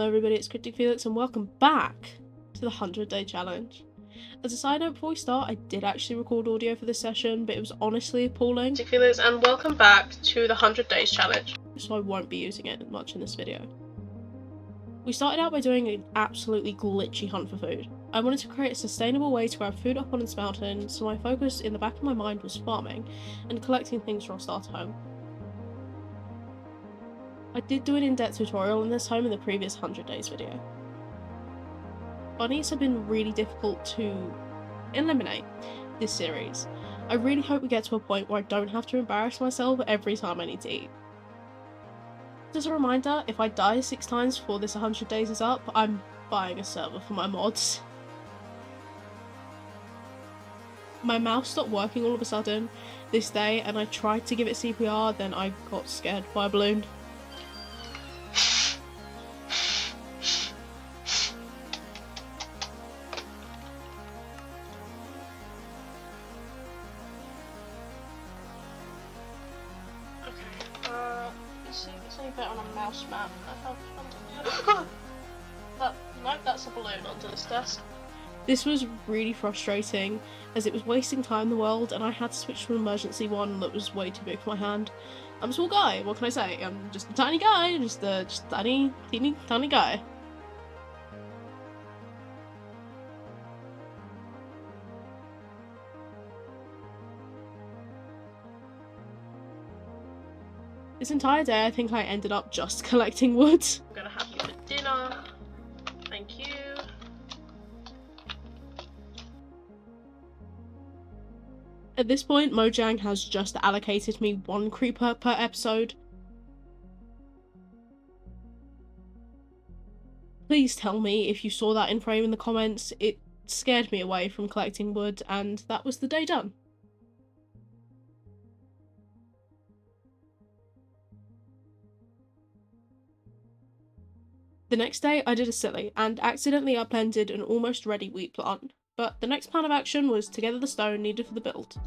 everybody, it's Cryptic Felix and welcome back to the 100-day challenge. As a side note, before we start, I did actually record audio for this session, but it was honestly appalling. Cryptic Felix and welcome back to the 100 days challenge. So I won't be using it much in this video. We started out by doing an absolutely glitchy hunt for food. I wanted to create a sustainable way to grab food up on this mountain, so my focus in the back of my mind was farming and collecting things for our starter home. I did do an in-depth tutorial on this home in the previous 100 days video. Bunnies have been really difficult to eliminate this series. I really hope we get to a point where I don't have to embarrass myself every time I need to eat. Just a reminder, if I die 6 times before this 100 days is up, I'm buying a server for my mods. My mouse stopped working all of a sudden this day and I tried to give it CPR, then I got scared by a balloon. Let's see if it's any better on a mouse map. Nope, that's a balloon under this desk. This was really frustrating, as it was wasting time in the world, and I had to switch to an emergency one that was way too big for my hand. I'm a small guy, what can I say? I'm just a tiny guy, just tiny guy. This entire day, I think I ended up just collecting wood. I'm gonna have you for dinner. Thank you. At this point, Mojang has just allocated me 1 creeper per episode. Please tell me if you saw that in frame in the comments. It scared me away from collecting wood, and that was the day done. The next day, I did a silly, and accidentally upended an almost ready wheat plant. But the next plan of action was to gather the stone needed for the build.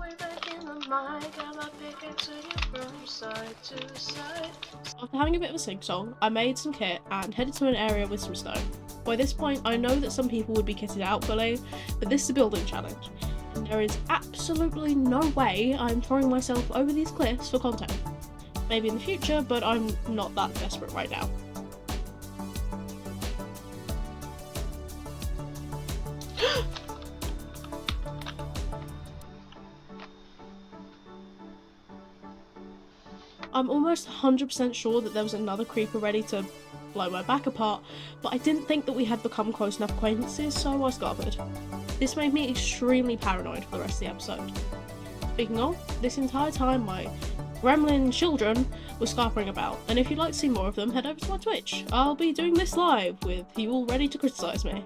After having a bit of a sing-song, I made some kit and headed to an area with some stone. By this point, I know that some people would be kitted out fully, but this is a building challenge, and there is absolutely no way I'm throwing myself over these cliffs for content. Maybe in the future, but I'm not that desperate right now. I'm almost 100% sure that there was another creeper ready to blow my back apart, but I didn't think that we had become close enough acquaintances, so I was garbage. This made me extremely paranoid for the rest of the episode. Speaking of, this entire time my gremlin children were scarpering about, and if you'd like to see more of them, head over to my Twitch. I'll be doing this live with you all ready to criticise me.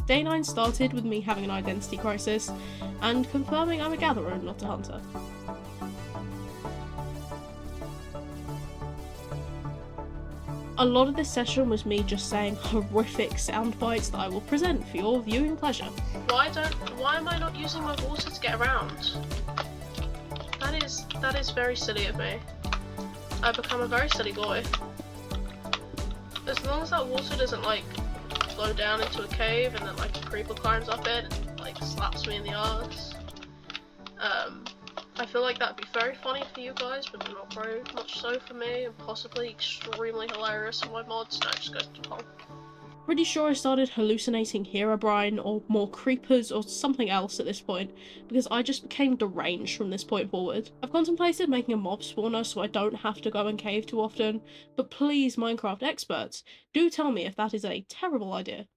Day 9 started with me having an identity crisis and confirming I'm a gatherer and not a hunter. A lot of this session was me just saying horrific sound bites that I will present for your viewing pleasure. Why am I not using my water to get around? That is very silly of me. I've become a very silly boy. As long as that water doesn't like flow down into a cave and then like a creeper climbs up it and like slaps me in the arse. I feel like that'd be very funny for you guys, but not very much so for me, and possibly extremely hilarious for my mods. No, just goes to Tom. Pretty sure I started hallucinating Herobrine or more creepers or something else at this point, because I just became deranged from this point forward. I've contemplated making a mob spawner so I don't have to go in cave too often, but please, Minecraft experts, do tell me if that is a terrible idea.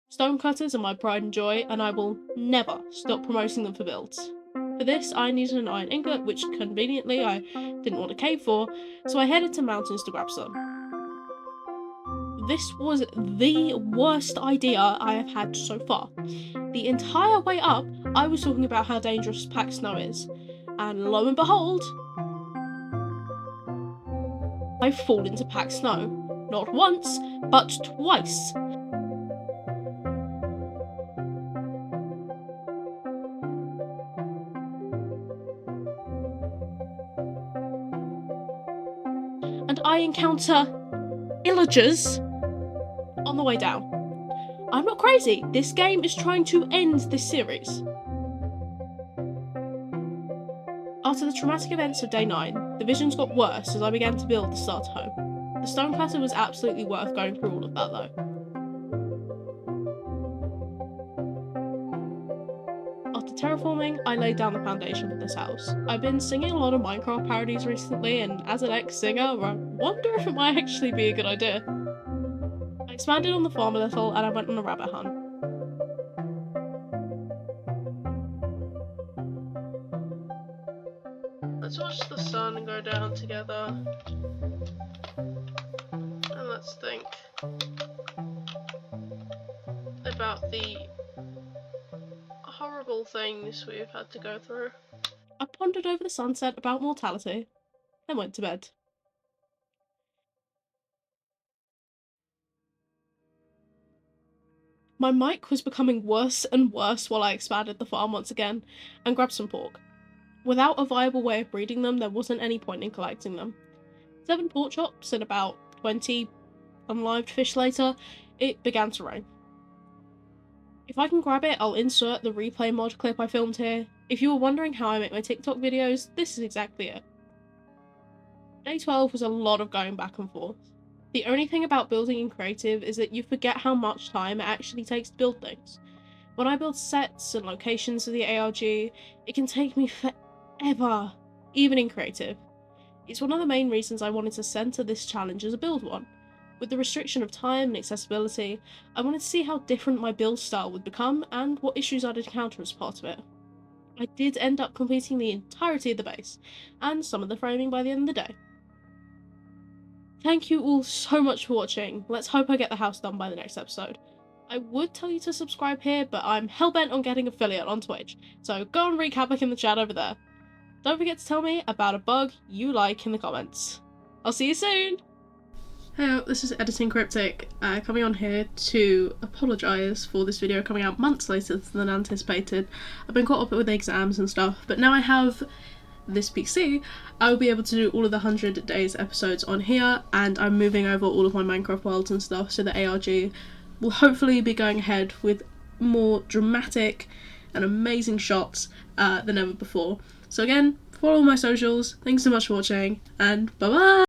Stonecutters are my pride and joy, and I will never stop promoting them for builds. For this, I needed an iron ingot, which conveniently I didn't want a cave for, so I headed to mountains to grab some. This was the worst idea I have had so far. The entire way up, I was talking about how dangerous packed snow is, and lo and behold, I've fallen into packed snow. Not once, but twice. and I encounter illagers on the way down. I'm not crazy. This game is trying to end this series. After the traumatic events of day 9, the visions got worse as I began to build the starter home. The stone plateau was absolutely worth going through all of that though. After terraforming, I laid down the foundation for this house. I've been singing a lot of Minecraft parodies recently, and as an ex-singer, I wonder if it might actually be a good idea. I expanded on the farm a little and I went on a rabbit hunt. Let's watch the sun go down together. And let's think about the horrible things we've had to go through. I pondered over the sunset about mortality, then went to bed. My mic was becoming worse and worse while I expanded the farm once again, and grabbed some pork. Without a viable way of breeding them, there wasn't any point in collecting them. 7 pork chops and about 20 unlived fish later, it began to rain. If I can grab it, I'll insert the replay mod clip I filmed here. If you were wondering how I make my TikTok videos, this is exactly it. Day 12 was a lot of going back and forth. The only thing about building in creative is that you forget how much time it actually takes to build things. When I build sets and locations for the ARG, it can take me forever, even in creative. It's one of the main reasons I wanted to centre this challenge as a build one. With the restriction of time and accessibility, I wanted to see how different my build style would become and what issues I'd encounter as part of it. I did end up completing the entirety of the base, and some of the framing by the end of the day. Thank you all so much for watching. Let's hope I get the house done by the next episode. I would tell you to subscribe here, but I'm hellbent on getting affiliate on Twitch, so go and wreak havoc in the chat over there. Don't forget to tell me about a bug you like in the comments. I'll see you soon! Hey, this is Editing Cryptic, coming on here to apologise for this video coming out months later than anticipated. I've been caught up with exams and stuff, but now I have this PC, I will be able to do all of the 100 days episodes on here, and I'm moving over all of my Minecraft worlds and stuff, so the ARG will hopefully be going ahead with more dramatic and amazing shots than ever before. So again, follow my socials, thanks so much for watching, and bye bye!